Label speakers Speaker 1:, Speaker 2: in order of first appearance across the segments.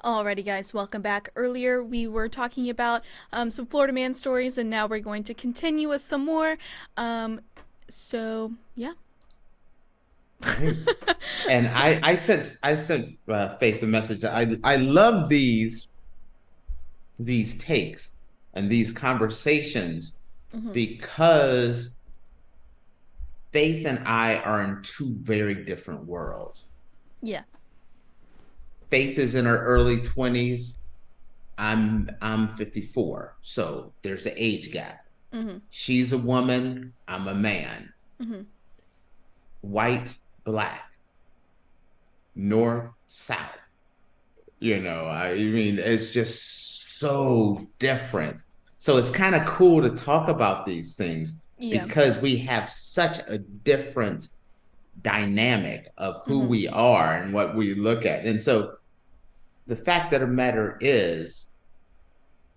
Speaker 1: Alrighty, guys, welcome back. Earlier, we were talking about some Florida man stories, and now we're going to continue with some more. Yeah.
Speaker 2: Right. And I sent Faith a message. I love these takes and these conversations
Speaker 1: Mm-hmm.
Speaker 2: because Faith and I are in two very different worlds.
Speaker 1: Yeah.
Speaker 2: Faith is in her early 20s. I'm 54. So there's the age gap.
Speaker 1: Mm-hmm.
Speaker 2: She's a woman, I'm a man.
Speaker 1: Mm-hmm.
Speaker 2: White, black, north, south. I mean, it's just so different. So it's kind of cool to talk about these things
Speaker 1: Yeah.
Speaker 2: because we have such a different dynamic of who
Speaker 1: Mm-hmm.
Speaker 2: we are and what we look at. And so the fact of the matter is,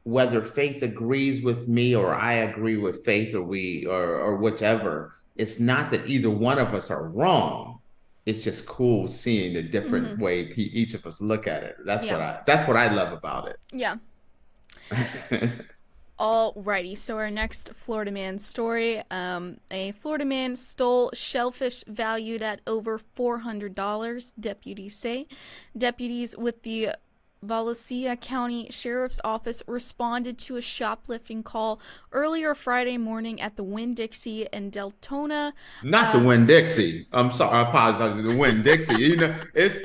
Speaker 2: whether Faith agrees with me or I agree with Faith or whichever, it's not that either one of us are wrong. It's just cool seeing the
Speaker 1: Mm-hmm.
Speaker 2: different way each of us look at it.
Speaker 1: Yeah.
Speaker 2: That's what I love about
Speaker 1: Yeah.
Speaker 2: it.
Speaker 1: Alrighty, so our next Florida man story. A Florida man stole shellfish valued at over $400, deputies say. Deputies with the Valencia County Sheriff's Office responded to a shoplifting call earlier Friday morning at the Winn-Dixie in Deltona.
Speaker 2: Not the Winn-Dixie. I'm sorry, I apologize. The Winn-Dixie. It's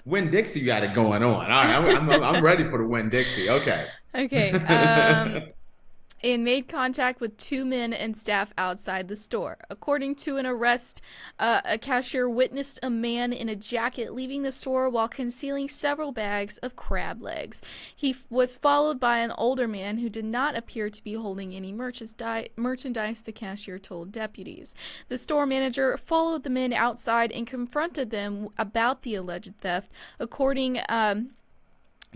Speaker 2: Winn-Dixie got it going on. All right, I'm ready for the Winn-Dixie. Okay.
Speaker 1: Okay. And made contact with two men and staff outside the store. According to an arrest, a cashier witnessed a man in a jacket leaving the store while concealing several bags of crab legs. He was followed by an older man who did not appear to be holding any merchandise, the cashier told deputies. The store manager followed the men outside and confronted them about the alleged theft. According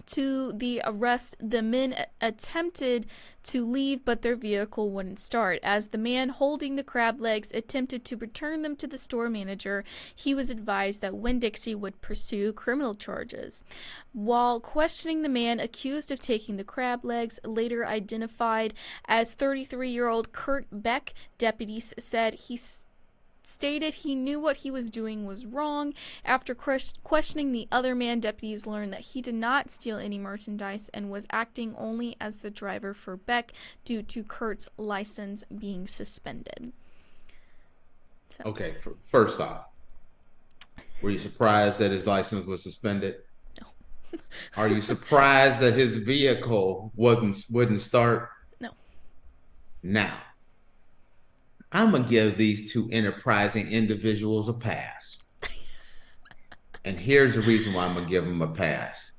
Speaker 1: to the arrest, the men attempted to leave, but their vehicle wouldn't start. As the man holding the crab legs attempted to return them to the store manager, he was advised that Winn-Dixie would pursue criminal charges. While questioning the man accused of taking the crab legs, later identified as 33-year-old Kurt Beck, deputies said he stated he knew what he was doing was wrong. After questioning the other man, deputies learned that he did not steal any merchandise and was acting only as the driver for Beck due to Kurt's license being suspended. So.
Speaker 2: Okay, first off, were you surprised that his license was suspended?
Speaker 1: No.
Speaker 2: Are you surprised that his vehicle wouldn't start?
Speaker 1: No.
Speaker 2: Now, I'm going to give these two enterprising individuals a pass. And here's the reason why I'm going to give them a pass.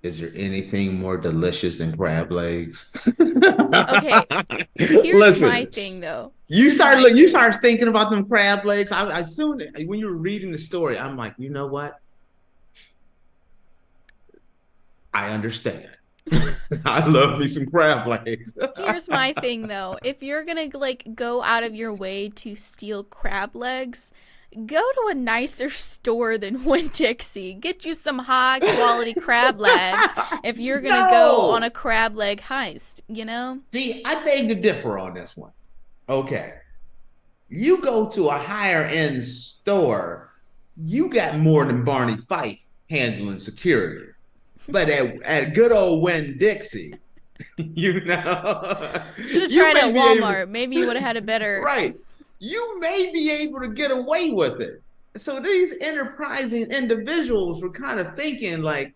Speaker 2: Is there anything more delicious than crab legs?
Speaker 1: Okay. Here's my thing, though.
Speaker 2: You start thinking about them crab legs. I soon, when you were reading the story, I'm like, you know what? I understand. I love me some crab legs.
Speaker 1: Here's my thing, though. If you're gonna go out of your way to steal crab legs, go to a nicer store than Winn-Dixie. Get you some high quality crab legs if you're gonna go on a crab leg heist,
Speaker 2: See, I beg to differ on this one. Okay. You go to a higher end store, you got more than Barney Fife handling security. But at good old Winn-Dixie,
Speaker 1: should have tried at Walmart. Maybe you would have had a better.
Speaker 2: Right. You may be able to get away with it. So these enterprising individuals were kind of thinking like,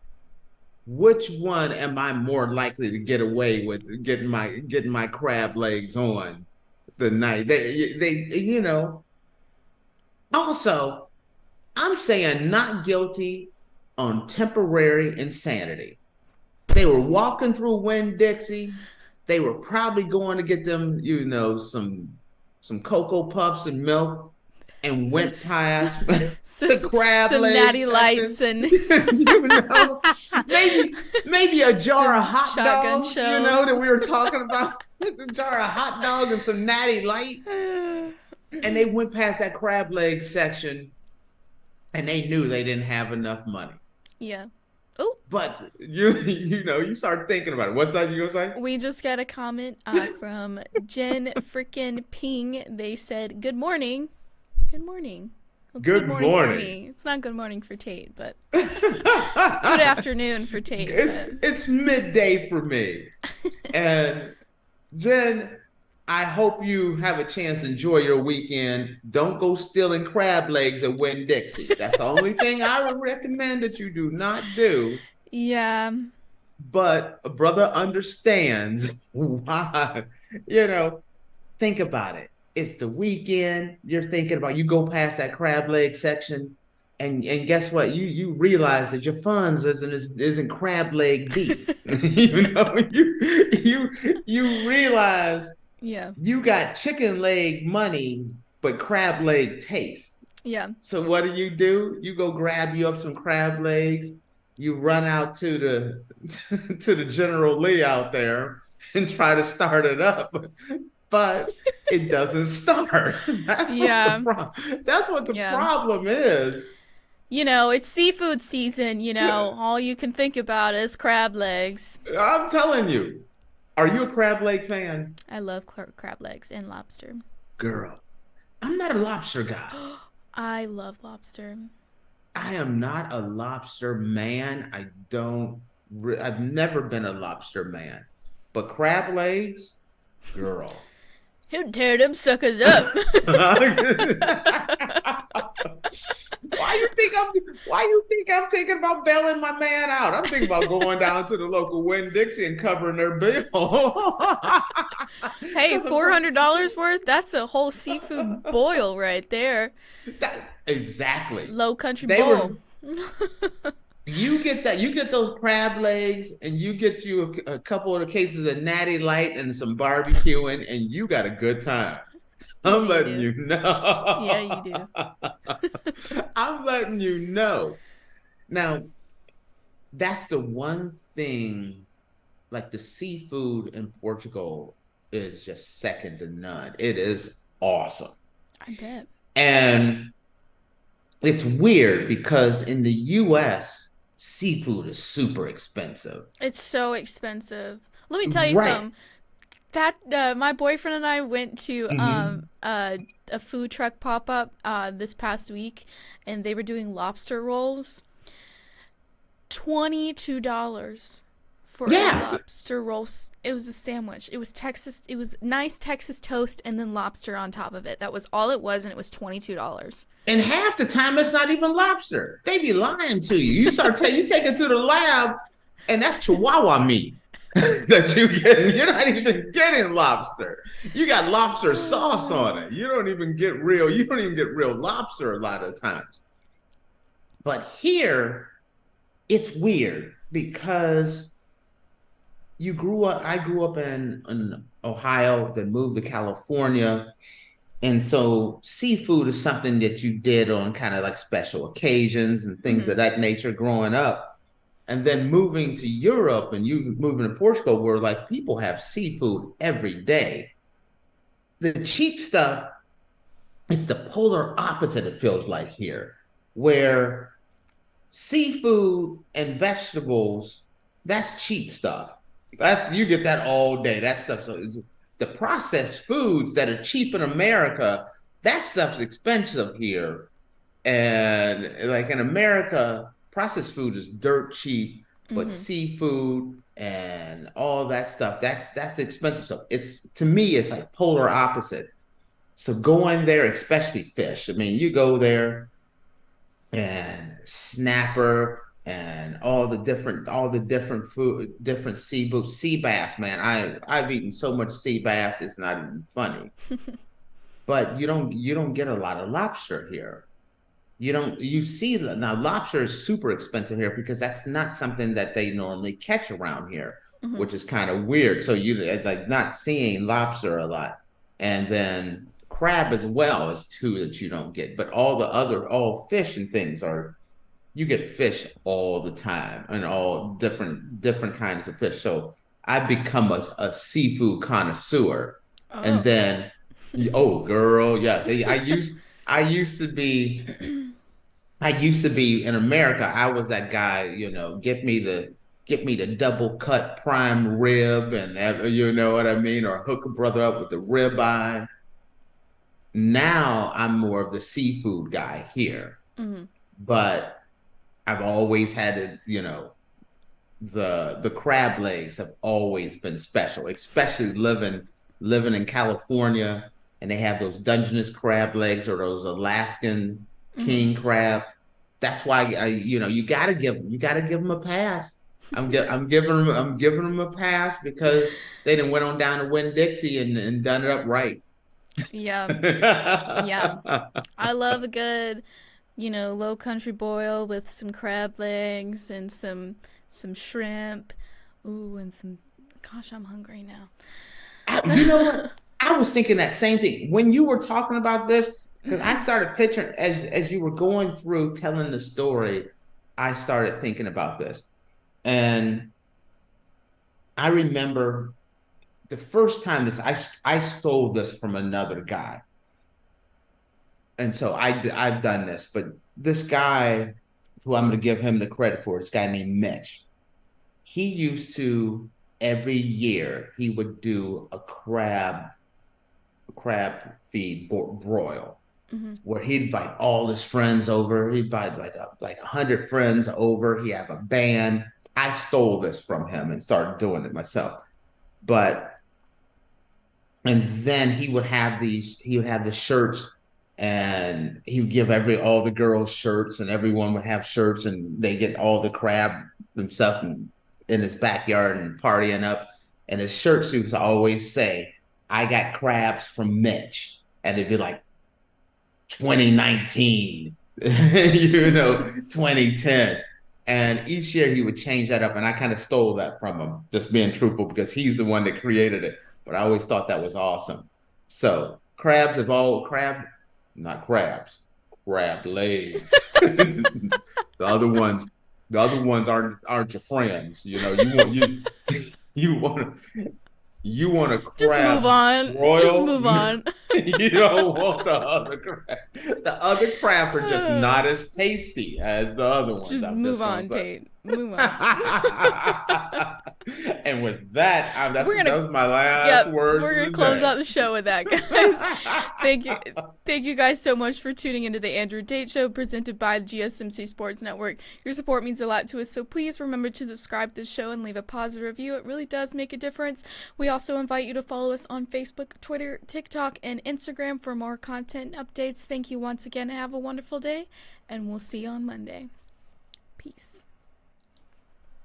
Speaker 2: which one am I more likely to get away with getting my crab legs on the night? They Also, I'm saying not guilty on temporary insanity. They were walking through Winn-Dixie. They were probably going to get them, some Cocoa Puffs and milk, and went past the crab
Speaker 1: some
Speaker 2: legs
Speaker 1: natty lights and
Speaker 2: maybe a jar of hot dogs.
Speaker 1: Shells.
Speaker 2: That we were talking about. A jar of hot dog and some natty light, and they went past that crab leg section, and they knew they didn't have enough money.
Speaker 1: Yeah. Oh,
Speaker 2: But you start thinking about it. What's that you gonna say?
Speaker 1: we just got a comment from Jen frickin' Ping. They said, "Good morning." Good morning. Well, it's good
Speaker 2: Good
Speaker 1: morning for
Speaker 2: morning.
Speaker 1: me. It's not good morning for Tate, but it's good afternoon for Tate.
Speaker 2: It's midday for me. And Jen, I hope you have a chance to enjoy your weekend. Don't go stealing crab legs at Winn-Dixie. That's the only thing I would recommend that you do not do.
Speaker 1: Yeah.
Speaker 2: But a brother understands why, you know, think about it. It's the weekend. You're thinking about you go past that crab leg section, and guess what? You realize that your funds isn't crab leg deep. You realize
Speaker 1: Yeah.
Speaker 2: you got chicken leg money, but crab leg taste.
Speaker 1: Yeah.
Speaker 2: So what do? You go grab you up some crab legs. You run out to the to the General Lee out there and try to start it up, but it doesn't start.
Speaker 1: Yeah.
Speaker 2: That's what the
Speaker 1: Yeah.
Speaker 2: problem is.
Speaker 1: It's seafood season, all you can think about is crab legs.
Speaker 2: I'm telling you. Are you a crab leg fan?
Speaker 1: I love crab legs and lobster.
Speaker 2: Girl, I'm not a lobster guy.
Speaker 1: I love lobster.
Speaker 2: I am not a lobster man. I've never been a lobster man. But crab legs, girl.
Speaker 1: He'll tear them suckers up.
Speaker 2: Why you think I'm thinking about bailing my man out? I'm thinking about going down to the local Winn-Dixie and covering their bill.
Speaker 1: Hey, $400 worth? That's a whole seafood boil right there.
Speaker 2: Exactly.
Speaker 1: Low country
Speaker 2: They
Speaker 1: bowl.
Speaker 2: You get those crab legs, and you get you a couple of the cases of Natty Light and some barbecuing, and you got a good time. I'm letting you know.
Speaker 1: Yeah, you do.
Speaker 2: I'm letting you know. Now, that's the one thing, like the seafood in Portugal is just second to none. It is awesome.
Speaker 1: I bet.
Speaker 2: And it's weird because in the US, seafood is super expensive.
Speaker 1: It's so expensive. Let me tell you something. My boyfriend and I went to a food truck pop up this past week, and they were doing lobster rolls. $22 for a lobster roll. It was a sandwich. It was nice Texas toast and then lobster on top of it. That was all it was, and it was $22.
Speaker 2: And half the time it's not even lobster. They be lying to you. You take it to the lab, and that's Chihuahua meat that you getting. You're not even getting lobster. You got lobster sauce on it. You don't even get real lobster a lot of times. But here, it's weird because I grew up in Ohio, then moved to California. And so seafood is something that you did on kind of like special occasions and things of that nature growing up. And then moving to Europe and you moving to Portugal, where like people have seafood every day. The cheap stuff, it's the polar opposite, it feels like here, where seafood and vegetables, that's cheap stuff. You get that all day. That stuff. So the processed foods that are cheap in America, that stuff's expensive here. And like in America, processed food is dirt cheap, but seafood and all that stuff, that's expensive stuff. To me, it's like polar opposite. So going there, especially fish. I mean, you go there and snapper and all the different food, different sea bass, man. I've eaten so much sea bass, it's not even funny. But you don't get a lot of lobster here. Now lobster is super expensive here because that's not something that they normally catch around here, which is kind of weird. So you like not seeing lobster a lot. And then crab as well is two that you don't get. But all fish and things you get fish all the time and all different kinds of fish. So I've become a seafood connoisseur. Oh. And then, oh girl, yes. I used to be I used to be in America. I was that guy, get me the double cut prime rib, and you know what I mean, or hook a brother up with the ribeye. Now I'm more of the seafood guy here,
Speaker 1: Mm-hmm.
Speaker 2: but I've always had it, the crab legs have always been special, especially living in California, and they have those Dungeness crab legs or those Alaskan
Speaker 1: Mm-hmm.
Speaker 2: king crab. That's why you gotta give them a pass. I'm giving them a pass because they done went on down to Winn-Dixie and done it up right.
Speaker 1: Yeah. Yeah. I love a good, low country boil with some crab legs and some shrimp. Ooh, and some. Gosh, I'm hungry now.
Speaker 2: You know what? I was thinking that same thing when you were talking about this, because I
Speaker 1: Mm-hmm.
Speaker 2: started picturing as you were going through telling the story, I started thinking about this. And I remember the first time I stole this from another guy. And so I've done this, but this guy who I'm going to give him the credit for, this guy named Mitch, he used to every year he would do a crab feed broil
Speaker 1: Mm-hmm.
Speaker 2: where he'd invite all his friends over. He'd invite like 100 friends over. He have a band. I stole this from him and started doing it myself. But and then he would have the shirts, and he would give every all the girls shirts, and everyone would have shirts, and they get all the crab themselves in his backyard and partying up. And his shirts used to always say, "I got crabs from Mitch," and it'd be like 2019, 2010. And each year he would change that up. And I kind of stole that from him, just being truthful, because he's the one that created it. But I always thought that was awesome. So crabs have all not crabs, crab legs. The other ones, the other ones aren't your friends. You want you want a
Speaker 1: Just move
Speaker 2: crab
Speaker 1: on. Just
Speaker 2: royal.
Speaker 1: move on.
Speaker 2: You don't want the other crab. The other crabs are just not as tasty as the other ones.
Speaker 1: Just
Speaker 2: I'm
Speaker 1: move
Speaker 2: just gonna
Speaker 1: on,
Speaker 2: say.
Speaker 1: Tate. Move on.
Speaker 2: And with that,
Speaker 1: We're gonna
Speaker 2: that was my last
Speaker 1: Yep,
Speaker 2: words
Speaker 1: we're
Speaker 2: of
Speaker 1: gonna
Speaker 2: the
Speaker 1: close
Speaker 2: day.
Speaker 1: out the show with that, guys. Thank you guys so much for tuning into the Andrew Tate Show, presented by the GSMC Sports Network. Your support means a lot to us, so please remember to subscribe to this show and leave a positive review. It really does make a difference. We also invite you to follow us on Facebook, Twitter, TikTok, and Instagram for more content and updates. Thank you once again. Have a wonderful day, and we'll see you on Monday. Peace.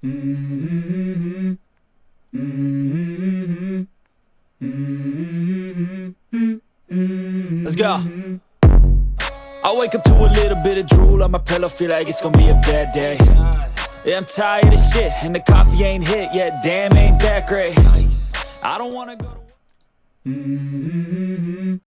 Speaker 3: Mm-hmm. Mm-hmm. Mm-hmm. Let's go. I wake up to a little bit of drool on my pillow, feel like it's gonna be a bad day. Yeah, I'm tired of shit, and the coffee ain't hit yet. Damn, ain't that great. I don't wanna go to